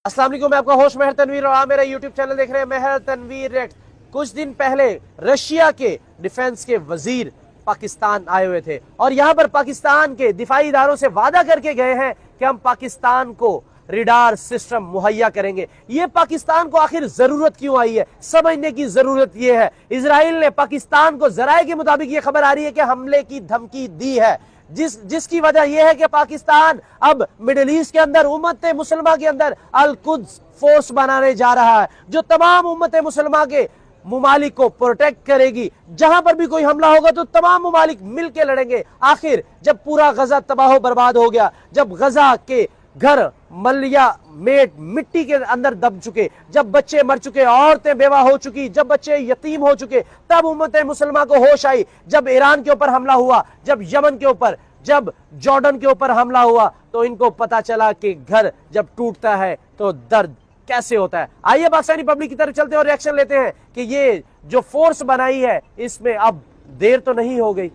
अस्सलाम वालेकुम, मैं आपका होस्ट मेहर तनवीर और आप मेरा यूट्यूब चैनल देख रहे हैं मेहर तनवीर रिएक्ट। कुछ दिन पहले रशिया के डिफेंस के वजीर पाकिस्तान आए हुए थे और यहाँ पर पाकिस्तान के दिफाई इदारों से वादा करके गए हैं कि हम पाकिस्तान को रिडार सिस्टम मुहैया करेंगे। ये पाकिस्तान को आखिर जरूरत क्यों आई है, समझने की जरूरत ये है। इजराइल ने पाकिस्तान को जराये के मुताबिक ये खबर आ रही है कि हमले की धमकी दी है, जिसकी वजह यह है कि पाकिस्तान अब मिडिल ईस्ट के अंदर उम्मत मुसलमा के अंदर अल कुद्स फोर्स बनाने जा रहा है, जो तमाम उम्मत मुसलमा के मुमालिक को प्रोटेक्ट करेगी। जहां पर भी कोई हमला होगा तो तमाम मुमालिक मिलकर लड़ेंगे। आखिर जब पूरा गजा तबाह बर्बाद हो गया, जब गजा के घर मलिया मेट मिट्टी के अंदर दब चुके, जब बच्चे मर चुके, औरतें बेवा हो चुकी, जब बच्चे यतीम हो चुके, तब उम्मत मुसलमा को होश आई। जब ईरान के ऊपर हमला हुआ, जब यमन के ऊपर, जब जॉर्डन के ऊपर हमला हुआ, तो इनको पता चला कि घर जब टूटता है तो दर्द कैसे होता है। आइए पाकिस्तानी पब्लिक की तरफ चलते हैं और रिएक्शन लेते हैं कि ये जो फोर्स बनाई है इसमें अब देर तो नहीं हो गई।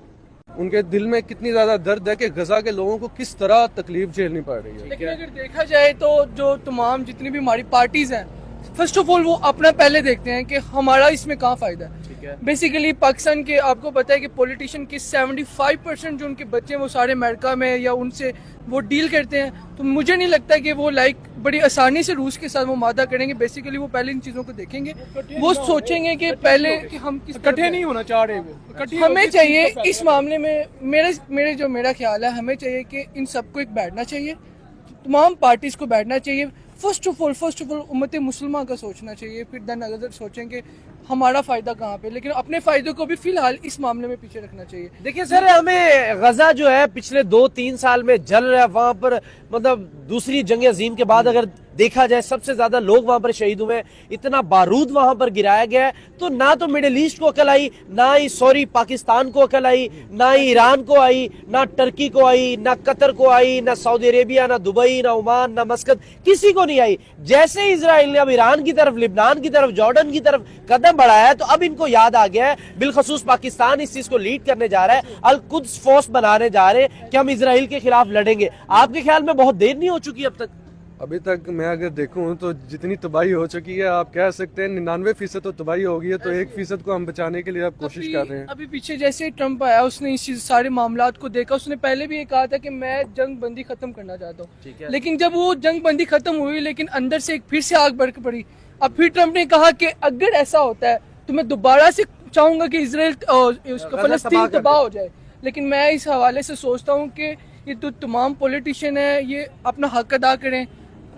उनके दिल में कितनी ज्यादा दर्द है कि गजा के लोगों को किस तरह तकलीफ झेलनी पड़ रही है। लेकिन अगर देखा जाए तो जो तमाम जितनी भी हमारी पार्टीज हैं, फर्स्ट ऑफ ऑल वो अपना पहले देखते हैं कि हमारा इसमें कहाँ फायदा है। बेसिकली पाकिस्तान के आपको पता है कि पॉलिटिशियन के 75% जो उनके बच्चे हैं वो सारे अमेरिका में या उनसे वो डील करते हैं। तो मुझे नहीं लगता कि वो बड़ी आसानी से रूस के साथ वो मादा करेंगे। बेसिकली वो पहले इन चीज़ों को देखेंगे, वो सोचेंगे कि पहले कि हम किस इकट्ठे नहीं होना चाह रहे वो। हमें चाहिए इस मामले में मेरा ख्याल है, हमें चाहिए कि इन सबको एक बैठना चाहिए, तमाम पार्टीज को बैठना चाहिए। फर्स्ट ऑफ ऑल उम्मत मुसलमान का सोचना चाहिए, फिर देन अगर सोचेंगे हमारा फायदा कहाँ पे, लेकिन अपने फायदे को भी फिलहाल इस मामले में पीछे रखना चाहिए। देखिए सर, हमें गजा जो है पिछले 2-3 साल में जल रहा है, वहां पर मतलब दूसरी जंग अजीम के बाद अगर देखा जाए सबसे ज्यादा लोग वहां पर शहीद हुए, इतना बारूद वहां पर गिराया गया है। तो ना तो मिडिल ईस्ट को अकल आई, ना ही पाकिस्तान को अकल आई, ना ही ईरान को आई, ना टर्की को आई, ना कतर को आई, ना सऊदी अरेबिया, ना दुबई, ना ओमान, ना मस्कत, किसी को नहीं आई। जैसे इजराइल ने अब ईरान की तरफ, लिबनान की तरफ, जॉर्डन की तरफ कदम बढ़ाया है, तो अब इनको याद आ गया है, बिलखसूस पाकिस्तान इस चीज को लीड करने जा रहा है, अल कुद्स फोर्स बनाने जा रहे हैं कि हम इजराइल के खिलाफ लड़ेंगे। आपके ख्याल में बहुत देर नहीं हो चुकी अब तक? अभी तक मैं अगर देखूं तो जितनी तबाही हो चुकी है, आप कह सकते हैं 99% तो तबाही हो गई है, तो 1% को हम बचाने के लिए आप कोशिश कर रहे हैं। अभी पीछे जैसे ट्रम्प आया, उसने इस चीज सारे मामलात को देखा। उसने पहले भी ये कहा था कि मैं जंग बंदी खत्म करना चाहता हूँ, लेकिन जब वो जंग बंदी खत्म हुई, लेकिन अंदर से फिर से आग बढ़ पड़ी। अब फिर ट्रम्प ने कहा कि अगर ऐसा होता है तो मैं दोबारा से चाहूंगा कि इजराइल फलस्तीन तबाह हो जाए। लेकिन मैं इस हवाले से सोचता हूँ कि ये तो तमाम पॉलिटिशियन है, ये अपना हक अदा करें,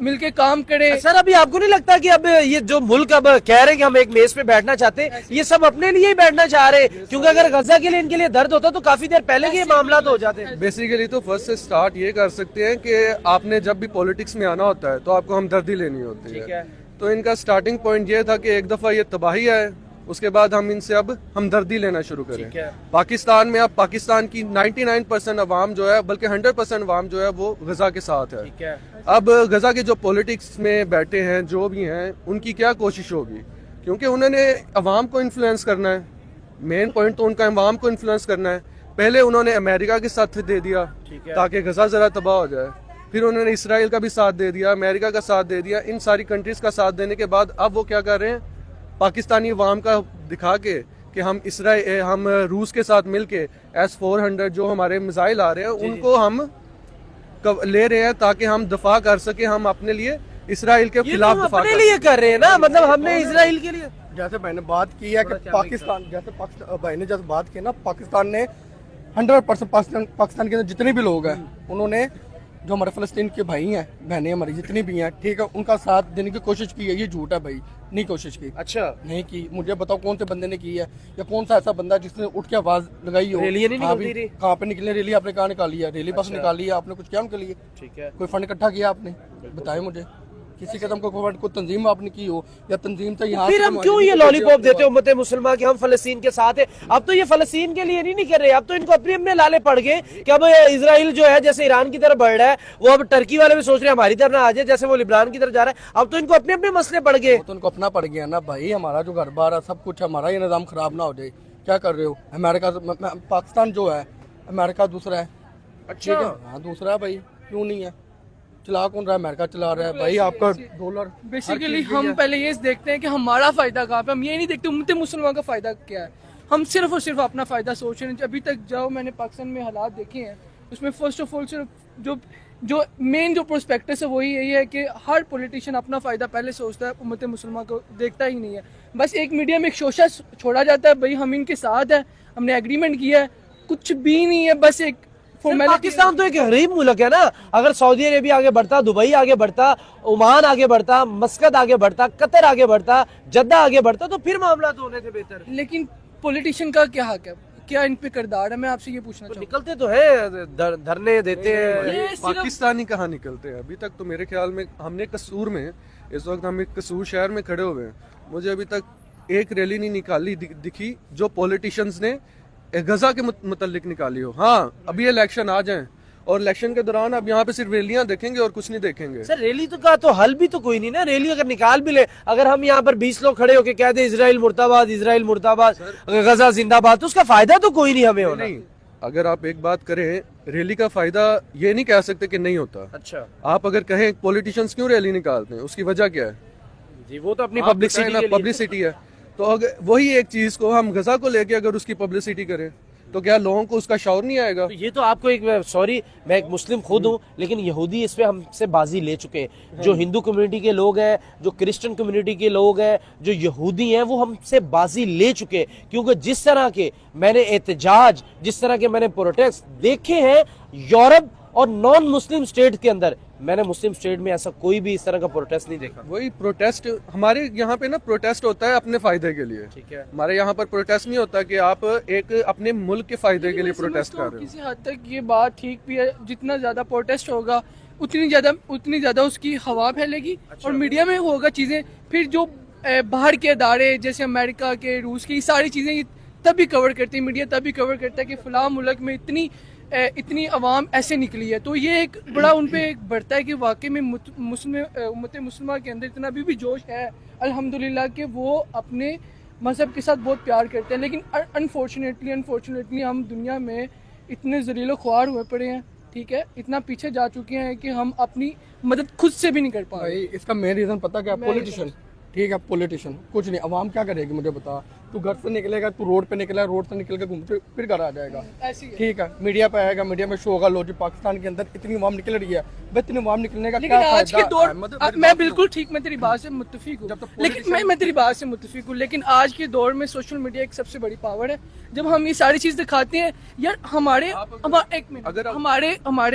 मिलके काम करें। सर, अभी आपको नहीं लगता कि अब ये जो मुल्क अब कह रहे हैं कि हम एक मेज पे बैठना चाहते हैं, ये सब अपने लिए ही बैठना चाह रहे हैं? क्योंकि अगर गजा के लिए इनके लिए दर्द होता तो काफी देर पहले के मामला तो हो जाते हैं। बेसिकली तो फर्स्ट से स्टार्ट ये कर सकते हैं कि आपने जब भी पॉलिटिक्स में आना होता है तो आपको हमदर्दी लेनी होती है। तो इनका स्टार्टिंग पॉइंट ये था कि एक दफा ये तबाही है, उसके बाद हम इनसे अब हमदर्दी लेना शुरू करें। पाकिस्तान में अब पाकिस्तान की 99% अवाम जो है, बल्कि 100% अवाम जो है वो गजा के साथ है। अब गजा के जो पॉलिटिक्स में बैठे हैं, जो भी हैं, उनकी क्या कोशिश होगी, क्योंकि उन्होंने अवाम को इन्फ्लुएंस करना है। मेन पॉइंट तो उनका अवाम को इन्फ्लुएंस करना है। पहले उन्होंने अमेरिका के साथ दे दिया ताकि गजा जरा तबाह हो जाए, फिर उन्होंने इसराइल का भी साथ दे दिया, अमेरिका का साथ दे दिया। इन सारी कंट्रीज का साथ देने के बाद अब वो क्या कर रहे हैं, पाकिस्तानी अवाम का दिखा के कि हम रूस के साथ मिलके S-400 जो हमारे मिसाइल आ रहे हैं उनको हम ले रहे हैं ताकि हम दफा कर सके, हम अपने लिए इसराइल के खिलाफ दफा अपने लिए कर रहे हैं ना, मतलब हमने इसराइल के लिए। जैसे भाई ने बात की है कि पाकिस्तान, भाई ने जैसे बात की ना, पाकिस्तान ने 100% पाकिस्तान के जितने भी लोग हैं, उन्होंने जो हमारे फलस्तीन के भाई हैं, बहनें हमारी जितनी भी हैं, ठीक है, उनका साथ देने की कोशिश की है। ये झूठ है भाई, नहीं कोशिश की। अच्छा, नहीं की। मुझे बताओ कौन से बंदे ने की है, या कौन सा ऐसा बंदा जिसने उठ के आवाज लगाई हो? रैली नहीं निकलती रही? कहाँ पे निकले रैली? आपने कहाँ निकाली है रैली? बस निकाली है आपने? कुछ क्या उनके लिए? ठीक है, कोई फंड इकट्ठा किया आपने? बताए मुझे। किसी कदम को तंजीम आपने की हो, या तंजीम से यहाँ फिर हम क्यों ये लॉलीपॉप देते हो उम्मत मुसलमान कि हम फलस्तीन के साथ है? अब तो ये फलस्तीन के लिए नहीं कर रहे, अब तो इनको अपने लाले पड़ गए कि अब इजराइल जो है जैसे ईरान की तरफ बढ़ रहा है, वो अब टर्की वाले भी सोच रहे हैं हमारी तरफ ना आ जाए, जैसे वो लिबनान की तरफ जा रहा है। अब तो इनको अपने मसले पड़ गए। तो उनको अपना पड़ गया ना भाई, हमारा जो घर बार है सब कुछ, हमारा ये निज़ाम खराब ना हो जाए। क्या कर रहे हो? अमेरिका, पाकिस्तान जो है, अमेरिका दूसरा है। अच्छा, हाँ दूसरा है भाई, क्यों नहीं है? चला कौन रहा है? अमेरिका चला रहा है भाई, आपका डॉलर। बेसिकली हम पहले ये देखते हैं कि हमारा फायदा कहाँ पे, हम ये नहीं देखते उम्मत मुसलमान का फायदा क्या है। हम सिर्फ और सिर्फ अपना फायदा सोच रहे हैं। अभी तक जो मैंने पाकिस्तान में हालात देखे हैं उसमें फर्स्ट ऑफ ऑल सिर्फ जो मेन जो प्रोस्पेक्टस है वही यही है कि हर पॉलिटिशियन अपना फ़ायदा पहले सोचता है, उम्मत मुसलमान को देखता ही नहीं है। बस एक मीडिया में एक शोशा छोड़ा जाता है, भाई हम इनके साथ हैं, हमने एग्रीमेंट किया है, कुछ भी नहीं है, बस एक पाकिस्तान तो एक गरीब मुल्क है ना। अगर सऊदी अरेबिया आगे बढ़ता, दुबई आगे बढ़ता, ओमान आगे बढ़ता, मस्कत आगे बढ़ता, कतर आगे बढ़ता, जद्दा आगे बढ़ता, तो फिर मामला तो होने थे बेहतर। लेकिन पॉलिटिशियन का क्या हक है, क्या इन पे किरदार है? मैं आपसे ये पूछना चाहूँ। निकलते तो है, धरने देते हैं। पाकिस्तानी कहाँ निकलते हैं अभी तक? तो मेरे ख्याल में हमने कसूर में, इस वक्त हम एक कसूर शहर में खड़े हुए हैं, मुझे अभी तक एक रैली नहीं निकाली दिखी जो पॉलिटिशियंस ने गजा के मुतल्लिक निकाली हो। हाँ, अभी इलेक्शन आ जाएं और इलेक्शन के दौरान अब यहाँ पे सिर्फ रैलियां देखेंगे और कुछ नहीं देखेंगे। सर रैली तो का तो हल भी तो कोई नहीं ना। रैली अगर निकाल भी ले, अगर हम यहाँ पर 20 लोग खड़े होके कह दे इजराइल मुर्दाबाद, इजराइल मुर्दाबाद, गजा जिंदाबाद, तो उसका फायदा तो कोई नहीं हमें होना। नहीं, अगर आप एक बात करें, रैली का फायदा ये नहीं कह सकते कि नहीं होता। अच्छा, आप अगर कहें पॉलिटिशियंस क्यों रैली निकालते हैं, उसकी वजह क्या है? जी वो तो अपनी आप पब्लिसिटी बताएं ना, पब्लिसिटी है। तो अगर वही एक चीज को हम गजा को लेके अगर उसकी पब्लिसिटी करें तो क्या लोगों को उसका शौर नहीं आएगा? तो ये तो आपको एक, सॉरी मैं एक मुस्लिम खुद हूँ, लेकिन यहूदी इस पे हमसे बाजी ले चुके हैं। जो हिंदू कम्युनिटी के लोग हैं, जो क्रिश्चियन कम्युनिटी के लोग हैं, जो यहूदी हैं, वो हमसे बाजी ले चुके हैं। क्योंकि जिस तरह के मैंने एहतजाज, जिस तरह के मैंने प्रोटेस्ट देखे हैं यूरोप और नॉन मुस्लिम स्टेट के अंदर, मैंने मुस्लिम स्टेट में ऐसा कोई भी इस तरह का प्रोटेस्ट नहीं देखा। वही प्रोटेस्ट हमारे यहाँ पे ना, प्रोटेस्ट होता है अपने फायदे के लिए। ठीक है, हमारे यहाँ पर प्रोटेस्ट नहीं होता कि आप एक अपने मुल्क के फायदे के लिए प्रोटेस्ट कर रहे हो। किसी हद तक ये बात ठीक भी है, जितना ज्यादा प्रोटेस्ट होगा उतनी ज्यादा उसकी हवा फैलेगी। और मीडिया में होगा चीजें, फिर जो बाहर के अदारे जैसे अमेरिका के, रूस की, सारी चीजें तभी कवर करती है मीडिया, तभी कवर करता है कि फलां मुल्क में इतनी आवाम ऐसे निकली है। तो ये एक बड़ा उन पे एक बढ़ता है कि वाकई में उम्मत मुसलमान के अंदर इतना अभी भी जोश है अल्हम्दुलिल्लाह कि वो अपने मज़हब के साथ बहुत प्यार करते हैं। लेकिन अनफॉर्चुनेटली हम दुनिया में इतने ज़लील ख्वार हुए पड़े हैं, ठीक है, इतना पीछे जा चुके हैं कि हम अपनी मदद खुद से भी नहीं कर पा रहे। इसका मेन रीजन पता क्या? पॉलिटिशियन। ठीक है, पॉलिटिशियन कुछ नहीं, अवाम क्या करेगी मुझे बता। तू घर से निकलेगा, तू रोड पे निकलेगा, रोड से निकल के घूमते फिर घर आ जाएगा। ऐसी है। ठीक है, मीडिया पे आएगा, मीडिया में शो होगा, लो जी पाकिस्तान के अंदर इतनी अवाम निकल रही है, भाई इतनी अवाम निकलने का लेकिन क्या आज के फायदा? दौर मैं बिल्कुल ठीक, मैं तेरी बात से मुत्तफिक हूँ, लेकिन मैं तेरी बात से मुत्तफिक हूँ, लेकिन आज के दौर में सोशल मीडिया एक सबसे बड़ी पावर है। जब हम ये सारी चीज दिखाते हैं यार, हमारे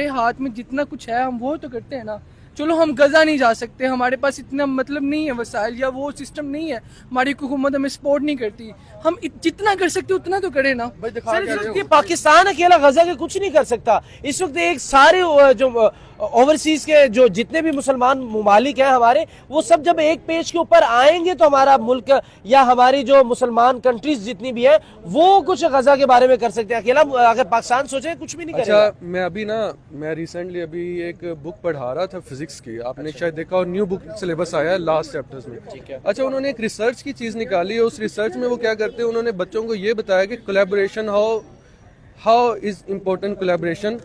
हाथ में जितना कुछ है हम वो तो करते हैं ना। चलो हम गजा नहीं जा सकते, हमारे पास इतना मतलब नहीं है वसाइल, या वो सिस्टम नहीं है, हमारी हुकूमत हमें सपोर्ट नहीं करती, हम जितना कर सकते उतना तो करें ना। सर इस वक्त ये पाकिस्तान अकेला गजा के कुछ नहीं कर सकता। इस वक्त एक सारे जो ओवरसीज के जो जितने भी मुसलमान ममालिक हैं हमारे, वो सब जब एक पेज के ऊपर आएंगे तो हमारा मुल्क या हमारी जो मुसलमान कंट्रीज जितनी भी है वो कुछ गजा के बारे में कर सकते हैं। अकेला अगर पाकिस्तान सोचे कुछ भी नहीं करेगा। अच्छा, मैं रिसेंटली अभी एक बुक पढ़ा रहा था फिजिक्स की, आपने शायद देखा, और न्यू बुक सिलेबस आया है लास्ट चैप्टर्स में। अच्छा, उन्होंने एक रिसर्च की चीज निकाली है। उस रिसर्च में वो क्या करते हैं, उन्होंने बच्चों को ये बताया कि collaboration, how is important collaboration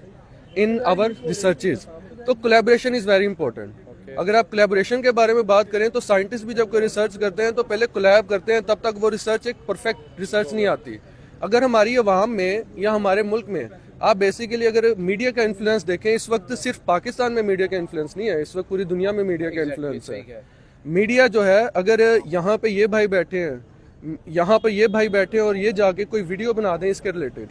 in our researches. तो कोलैबोरेशन इज वेरी इंपॉर्टेंट। अगर आप कोलैबोरेशन के बारे में बात करें तो साइंटिस्ट भी जब कोई रिसर्च करते हैं तो पहले कोलैब करते हैं, तब तक वो रिसर्च एक परफेक्ट रिसर्च नहीं आती। अगर हमारी अवाम में या हमारे मुल्क में आप बेसिकली अगर मीडिया का इन्फ्लुएंस देखें, इस वक्त सिर्फ पाकिस्तान में मीडिया का इन्फ्लुएंस नहीं है, इस वक्त पूरी दुनिया में मीडिया का इन्फ्लुएंस है। मीडिया जो है, अगर यहाँ पे ये भाई बैठे हैं और ये जाके कोई वीडियो बना दें इसके रिलेटेड,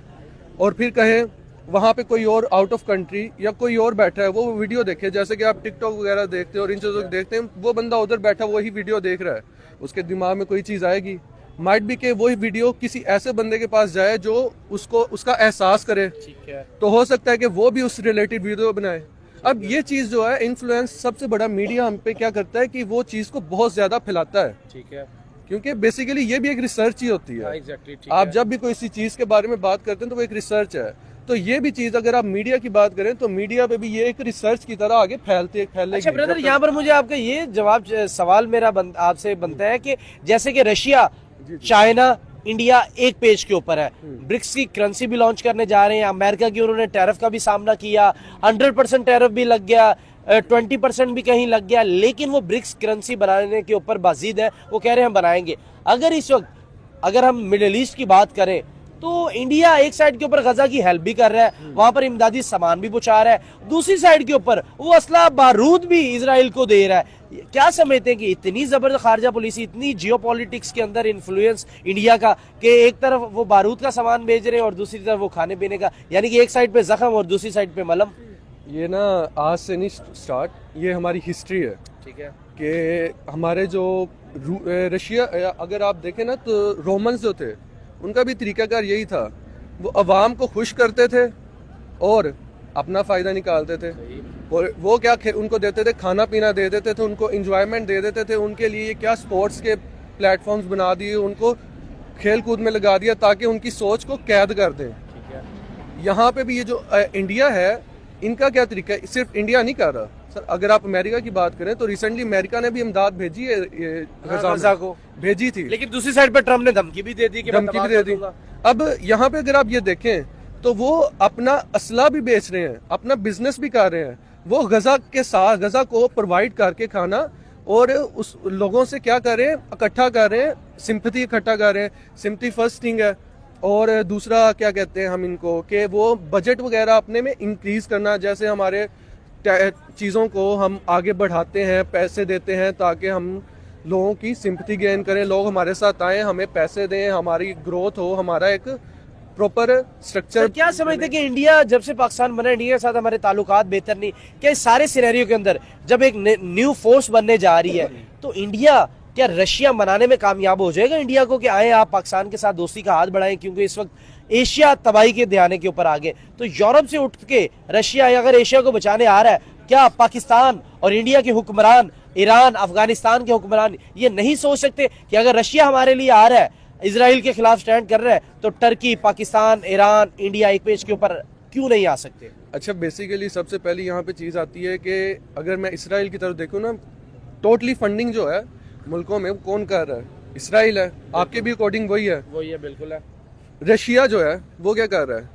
और फिर कहें वहाँ पे कोई और आउट ऑफ कंट्री या कोई और बैठा है वो वीडियो देखे, जैसे कि आप टिकटॉक वगैरह देखते हो और इन चीज़ों को देखते हैं, वो बंदा उधर बैठा वही वीडियो देख रहा है, उसके दिमाग में कोई चीज़ आएगी? माइट बी के वही वीडियो किसी ऐसे बंदे के पास जाए जो उसका एहसास करे, ठीक है, तो हो सकता है कि वो भी उस रिलेटेड वीडियो बनाए। अब ये चीज़ जो है, इन्फ्लुएंस सबसे बड़ा मीडिया हम पे क्या करता है कि वो चीज़ को बहुत ज़्यादा फैलाता है, ठीक है, क्योंकि बेसिकली ये भी एक रिसर्च ही होती है। आप जब भी कोई चीज़ के बारे में बात करते हैं तो वो एक रिसर्च है। तो ये भी चीज अगर आप मीडिया की बात करें तो मीडिया पे भी ये एक रिसर्च की तरह आगे फैलेगी। अच्छा ब्रदर, यहाँ पर मुझे आपका ये सवाल मेरा आपसे बनता है कि जैसे कि रशिया, चाइना, इंडिया एक पेज के ऊपर है, ब्रिक्स की करेंसी भी लॉन्च करने जा रहे हैं, अमेरिका की उन्होंने टैरिफ का भी सामना किया, 100% टैरिफ भी लग गया, 20% भी कहीं लग गया, लेकिन वो ब्रिक्स करेंसी बनाने के ऊपर बाजिद है, वो कह रहे हैं हम बनाएंगे। अगर इस वक्त अगर हम मिडिल ईस्ट की बात करें तो इंडिया एक साइड के ऊपर गजा की हेल्प भी कर रहा है, वहां पर इमदादी सामान भी पहुंचा रहा है, दूसरी साइड के ऊपर वो असला बारूद भी इजराइल को दे रहा है। क्या समझते हैं कि इतनी जबरदस्त खारजा पॉलिसी, इतनी जियोपॉलिटिक्स के अंदर इन्फ्लुएंस इंडिया का कि एक तरफ वो बारूद का सामान भेज रहे हैं और दूसरी तरफ वो खाने पीने का, यानी कि एक साइड पे जख्म और दूसरी साइड पे मलम। ये ना आज से नहीं स्टार्ट, ये हमारी हिस्ट्री है। ठीक है कि हमारे जो रशिया, अगर आप देखें ना तो रोमन्स जो थे उनका भी तरीकाकार यही था, वो अवाम को खुश करते थे और अपना फ़ायदा निकालते थे। और वो क्या उनको देते थे, खाना पीना दे देते थे, उनको इंजॉयमेंट दे देते थे। उनके लिए क्या स्पोर्ट्स के प्लेटफॉर्म्स बना दिए, उनको खेल कूद में लगा दिया ताकि उनकी सोच को कैद कर दें। यहाँ पे भी ये जो इंडिया है, इनका क्या तरीका है, सिर्फ इंडिया नहीं कर रहा सर। अगर आप अमेरिका की बात करें तो रिसेंटली अमेरिका ने भी इमदाद भेजी है गजा को, भेजी थी, लेकिन दूसरी साइड पे ट्रम्प ने धमकी भी दे दी कि धमकी भी दे दी। अब यहाँ पे अगर आप ये देखें तो वो अपना असला भी बेच रहे हैं, अपना बिजनेस भी कर रहे हैं। वो गजा के साथ गजा को प्रोवाइड करके खाना और उस लोगों से क्या कर रहे हैं, इकट्ठा कर रहे हैं, सिंपैथी इकट्ठा कर रहे हैं। सिंपैथी फर्स्ट थिंग है। और दूसरा क्या कहते हैं हम इनको, कि वो बजट वगैरह अपने में इंक्रीज करना, जैसे हमारे चीज़ों को हम आगे बढ़ाते हैं, पैसे देते हैं ताकि हम लोगों की सिंपैथी गेन करें, लोग हमारे साथ आएँ, हमें पैसे दें, हमारी ग्रोथ हो, हमारा एक प्रॉपर स्ट्रक्चर। क्या समझते हैं कि इंडिया जब से पाकिस्तान बना, इंडिया के साथ हमारे ताल्लुकात बेहतर नहीं, क्या इस सारे सिनेरियो के अंदर जब एक न्यू फोर्स बनने जा रही है तो इंडिया क्या रशिया मनाने में कामयाब हो जाएगा इंडिया को कि आए आप पाकिस्तान के साथ दोस्ती का हाथ बढ़ाएं, क्योंकि इस वक्त एशिया तबाही के ध्यान के ऊपर आ गए। तो यूरोप से उठ के रशिया अगर एशिया को बचाने आ रहा है, क्या पाकिस्तान और इंडिया के हुक्मरान, ईरान, अफगानिस्तान के हुक्मरान ये नहीं सोच सकते कि अगर रशिया हमारे लिए आ रहा है, इजराइल के खिलाफ स्टैंड कर रहा है, तो टर्की, पाकिस्तान, ईरान, इंडिया एक पेज के ऊपर क्यों नहीं आ सकते? अच्छा, बेसिकली सबसे पहले यहाँ पे चीज़ आती है कि अगर मैं इसराइल की तरफ देखूँ ना, टोटली फंडिंग जो है मुल्कों में कौन कर रहा है, इसराइल है। आपके भी अकॉर्डिंग वही है, बिल्कुल है। रशिया जो है वो क्या कर रहा है,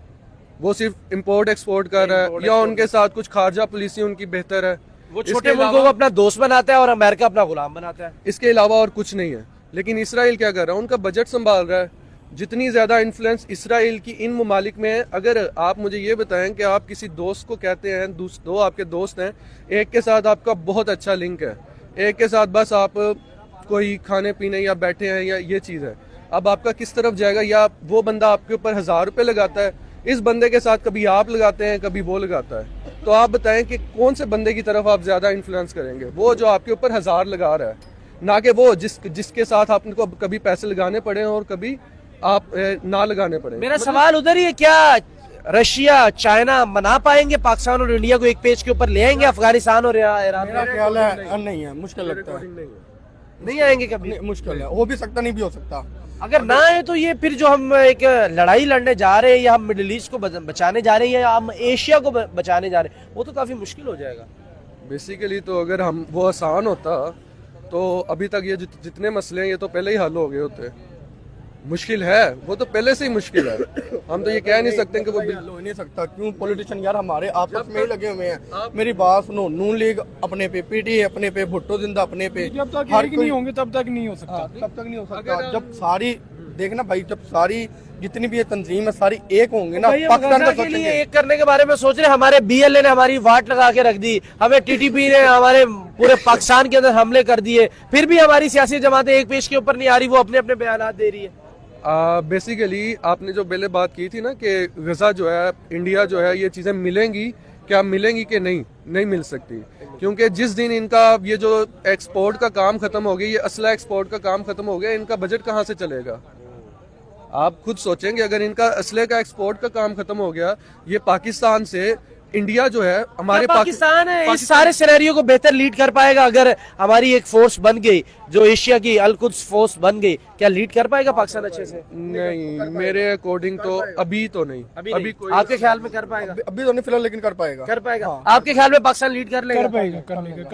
वो सिर्फ इंपोर्ट एक्सपोर्ट कर रहा है, या उनके साथ कुछ खारजा पॉलिसी उनकी बेहतर है। वो छोटे मुल्कों को अपना दोस्त बनाता है और अमेरिका अपना गुलाम बनाता है। इसके अलावा और कुछ नहीं है। लेकिन इसराइल क्या कर रहा है, उनका बजट संभाल रहा है। जितनी ज़्यादा इन्फ्लुएंस इसराइल की इन ममालिक में है, अगर आप मुझे ये बताएं कि आप किसी दोस्त को कहते हैं, दो आपके दोस्त हैं, एक के साथ आपका बहुत अच्छा लिंक है, एक के साथ बस आप कोई खाने पीने या बैठे हैं या ये चीज़ है, अब आपका किस तरफ जाएगा? या वो बंदा आपके ऊपर 1000 रुपये लगाता है, इस बंदे के साथ कभी आप लगाते हैं, कभी वो लगाता है, तो आप बताएं कि कौन से बंदे की तरफ आप ज़्यादा इन्फ्लुएंस करेंगे? वो जो आपके ऊपर 1000 लगा रहा है, ना कि वो जिसके साथ आपको कभी पैसे लगाने पड़े और कभी आप ना लगाने पड़े। मेरा सवाल उधर ही है, क्या रशिया, चाइना मना पाएंगे पाकिस्तान और इंडिया को एक पेज के ऊपर ले आएंगे? अफगानिस्तान और ईरान मेरा ख्याल है नहीं है, मुश्किल लगता है, नहीं आएंगे कभी, मुश्किल है। हो भी सकता, नहीं भी हो सकता। अगर ना है तो ये फिर जो हम एक लड़ाई लड़ने जा रहे हैं, या हम मिडिल ईस्ट को बचाने जा रहे हैं, या हम एशिया को बचाने जा रहे हैं, वो तो काफी मुश्किल हो जाएगा। बेसिकली तो अगर हम वो आसान होता तो अभी तक ये जितने मसले हैं ये तो पहले ही हल हो गए होते। मुश्किल है, वो तो पहले से ही मुश्किल है। हम तो ये कह नहीं सकते कि वो हल हो नहीं सकता। क्यों? पॉलिटिशियन यार हमारे आपस में ही लगे हुए हैं। मेरी बात सुनो, नून लीग अपने पे, पीटी अपने पे, भुट्टो जिंदा अपने पे, जब तक हर एक कोई नहीं होंगे तब तक नहीं हो सकता। तब तक नहीं हो सकता। जब सारी देखना भाई, जब सारी जितनी भी ये तंजीम है सारी एक होंगे ना, पाकिस्तान का के लिए एक करने के बारे में सोच रहे। हमारे बीएलए ने हमारी वाट लगा के रख दी, हमें टीटीपी ने हमारे पूरे पाकिस्तान के अंदर हमले कर दिए, फिर भी हमारी सियासी जमातें एक पेज के ऊपर नहीं आ रही, वो अपने अपने बयान दे रही है। बेसिकली आपने जो पहले बात की थी ना कि गजा जो है, इंडिया जो है, ये चीज़ें मिलेंगी, क्या मिलेंगी कि नहीं मिल सकती। क्योंकि जिस दिन इनका ये जो एक्सपोर्ट का काम खत्म हो गया, ये असला एक्सपोर्ट का काम खत्म हो गया, इनका बजट कहाँ से चलेगा? आप खुद सोचेंगे, अगर इनका असले का एक्सपोर्ट का काम खत्म हो गया, ये पाकिस्तान से इंडिया जो है, हमारे पाकिस्तान है इस सारे सिनेरियो को बेहतर लीड कर पाएगा अगर हमारी एक फोर्स बन गई, जो एशिया की अल-कुद्स फोर्स बन गई, क्या लीड कर पाएगा पाकिस्तान अच्छे से? नहीं, मेरे अकॉर्डिंग तो अभी तो नहीं। अभी कोई आपके ख्याल में कर पाएगा? अभी तो नहीं फिलहाल, लेकिन कर पाएगा। आपके ख्याल में पाकिस्तान लीड कर लेगा?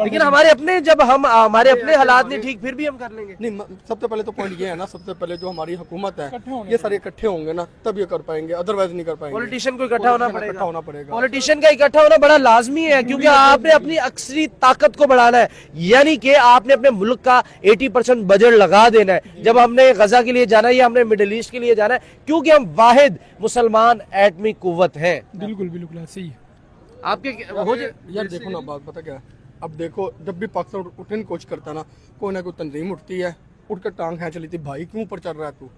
लेकिन हमारे अपने, जब हम हमारे अपने हालात नहीं ठीक, फिर भी हम कर लेंगे। नहीं, सबसे पहले तो पॉइंट ये है ना, सबसे पहले जो हमारी हुकूमत है, ये सारे इकट्ठे होंगे ना, तब ये कर पाएंगे, अदरवाइज नहीं कर पाएंगे। पॉलिटिशियन को इकट्ठा होना पड़ेगा। पॉलिटिशियन का इकट्ठा होना बड़ा लाजमी है, क्योंकि आपने अपनी अक्सरी ताकत को बढ़ाना है, यानी कि आपने अपने मुल्क का 80% बजट लगा देना है। जब हमने गजा के लिए जाना है या हमने मिडिल ईस्ट के लिए जाना है, क्योंकि हम वाहिद मुसलमान एटमी कुव्वत हैं। बिल्कुल बिल्कुल ऐसे ही आपके हो यार देखो ना, बात पता क्या है, अब देखो जब भी पाकिस्तान उठने की कोशिश करता ना कोई तंजीम उठती है, उठ कर टांग खींच लेती, भाई क्यों ऊपर चल रहा है तू,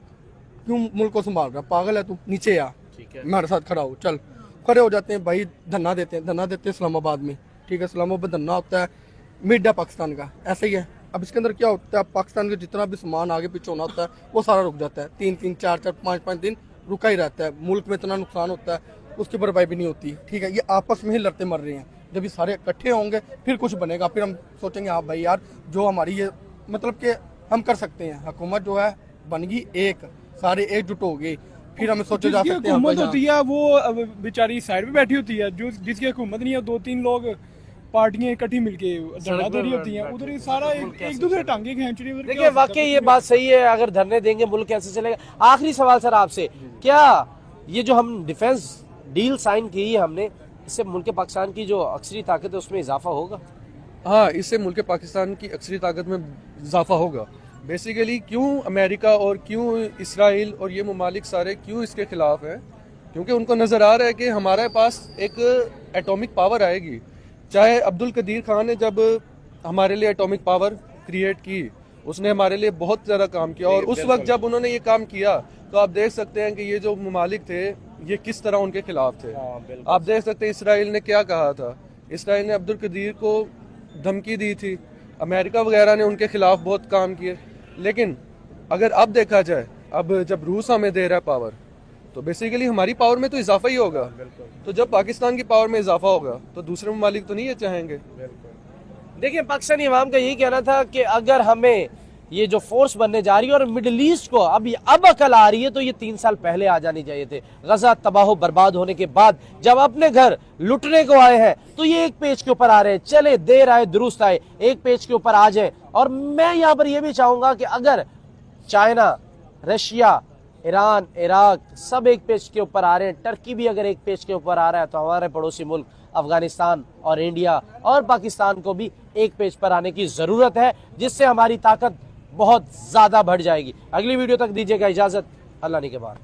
क्यों मुल्क को संभाल रहा है, पागल है तू, नीचे आ, हमारे साथ खड़ा हो, चल खड़े हो जाते हैं भाई, धरना देते हैं इस्लामाबाद में, ठीक है, इस्लामाबाद धरना होता है मिड है पाकिस्तान का, ऐसे ही है। अब इसके अंदर क्या होता है, पाकिस्तान का जितना भी सामान आगे पीछे होना होता है वो सारा रुक जाता है, 3-3 4-4 5-5 दिन रुका ही रहता है, मुल्क में इतना नुकसान होता है, उसकी भरपाई भी नहीं होती, ठीक है। ये आपस में ही लड़ते मर रहे हैं, जब ये सारे इकट्ठे होंगे फिर कुछ बनेगा, फिर हम सोचेंगे हाँ भाई यार जो हमारी ये मतलब कि हम कर सकते हैं, हुकूमत जो है बन गई एक, सारे एकजुट हो गए, फिर हमें सोचा जा सकते हैं हुकूमत होती है वो बेचारी साइड पे बैठी होती है, जो जिसकी हुकूमत नहीं है 2-3 लोग पार्टियां इकट्ठी मिलके धरना दे रही होती हैं, उधर ये सारा एक दूसरे टांगे खींच रही है। देखिए वाकई ये बात सही है, अगर धरने देंगे मुल्क कैसे चलेगा। आखिरी सवाल सर आपसे, क्या ये जो हम डिफेंस डील साइन की है हमने, इससे मुल्क पाकिस्तान की जो अक्सरी ताकत है उसमें इजाफा होगा? हाँ, इससे मुल्क पाकिस्तान की अक्सरी ताकत में इजाफा होगा। बेसिकली क्यों अमेरिका और क्यों इसराइल और ये ममालिक सारे क्यों इसके खिलाफ हैं, क्योंकि उनको नज़र आ रहा है कि हमारे पास एक एटॉमिक पावर आएगी। चाहे अब्दुल कदीर खान ने जब हमारे लिए एटॉमिक पावर क्रिएट की, उसने हमारे लिए बहुत ज़्यादा काम किया, और उस वक्त जब उन्होंने ये काम किया तो आप देख सकते हैं कि ये जो ममालिक थे ये किस तरह उनके खिलाफ थे। आप देख सकते हैं इसराइल ने क्या कहा था, इसराइल ने अब्दुल कदीर को धमकी दी थी, अमेरिका वगैरह ने उनके खिलाफ बहुत काम किए। लेकिन अगर अब देखा जाए, अब जब रूस हमें दे रहा है पावर, तो बेसिकली हमारी पावर में तो इजाफा ही होगा। तो जब पाकिस्तान की पावर में इजाफा होगा तो दूसरे ममालिक तो नहीं ये चाहेंगे। देखिए पाकिस्तानी अवाम का यही कहना था कि अगर हमें ये जो फोर्स बनने जा रही है और मिडिल ईस्ट को अब अकल आ रही है, तो ये 3 साल पहले आ जानी चाहिए थे। गजा तबाह बर्बाद होने के बाद जब अपने घर लुटने को आए हैं तो ये एक पेज के ऊपर आ रहे हैं, चले देर आए दुरुस्त आए, एक पेज के ऊपर आ जाए। और मैं यहाँ पर यह भी चाहूंगा कि अगर चाइना, रशिया, ईरान, इराक सब एक पेज के ऊपर आ रहे हैं, टर्की भी अगर एक पेज के ऊपर आ रहा है, तो हमारे पड़ोसी मुल्क अफगानिस्तान और इंडिया और पाकिस्तान को भी एक पेज पर आने की जरूरत है, जिससे हमारी ताकत बहुत ज्यादा बढ़ जाएगी। अगली वीडियो तक दीजिएगा इजाजत, अल्लाह ने के बाद।